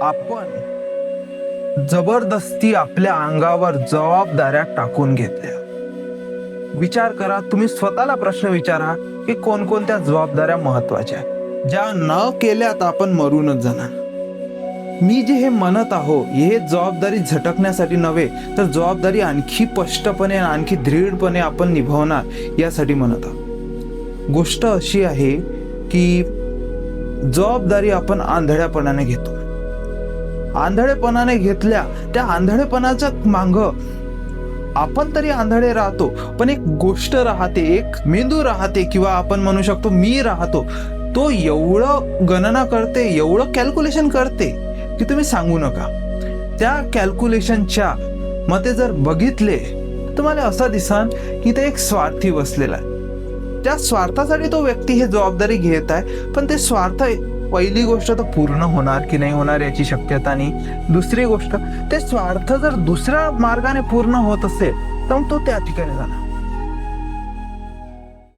आपण जबरदस्ती आपल्या अंगावर जबाबदाऱ्या टाकून घेतल्या. विचार करा, तुम्ही स्वतःला प्रश्न विचारा की कोणकोणत्या जबाबदाऱ्या महत्वाच्या आहेत, ज्या न केल्यात आपण मरूनच जाणार. मी जे हे म्हणत आहो हे जबाबदारी झटकण्यासाठी नव्हे, तर जबाबदारी आणखी स्पष्टपणे आणखी दृढपणे आपण निभावणार यासाठी म्हणत आहोत. गोष्ट अशी आहे की जबाबदारी आपण आंधळ्यापणाने घेतो. आंधळेपणाने घेतल्या, त्या आंधळेपणाच्या मांग आपण तरी आंधळे राहतो, पण एक गोष्ट राहते, एक मेंदू राहते, किंवा आपण म्हणू शकतो मी राहतो, तो एवढं गणना करते, एवढं कॅल्क्युलेशन करते की तुम्ही सांगू नका. त्या कॅल्क्युलेशनच्या मते जर बघितले तुम्हाला असं दिसन की ते एक स्वार्थी बसलेला आहे. त्या स्वार्थासाठी तो व्यक्ती हे जबाबदारी घेत आहे, पण ते स्वार्थ पहिली गोष्ट तर पूर्ण होणार की नाही होणार याची शक्यता नाही. दुसरी गोष्ट, ते स्वार्थ जर दुसऱ्या मार्गाने पूर्ण होत असेल तर तो त्या ठिकाणी जाणार.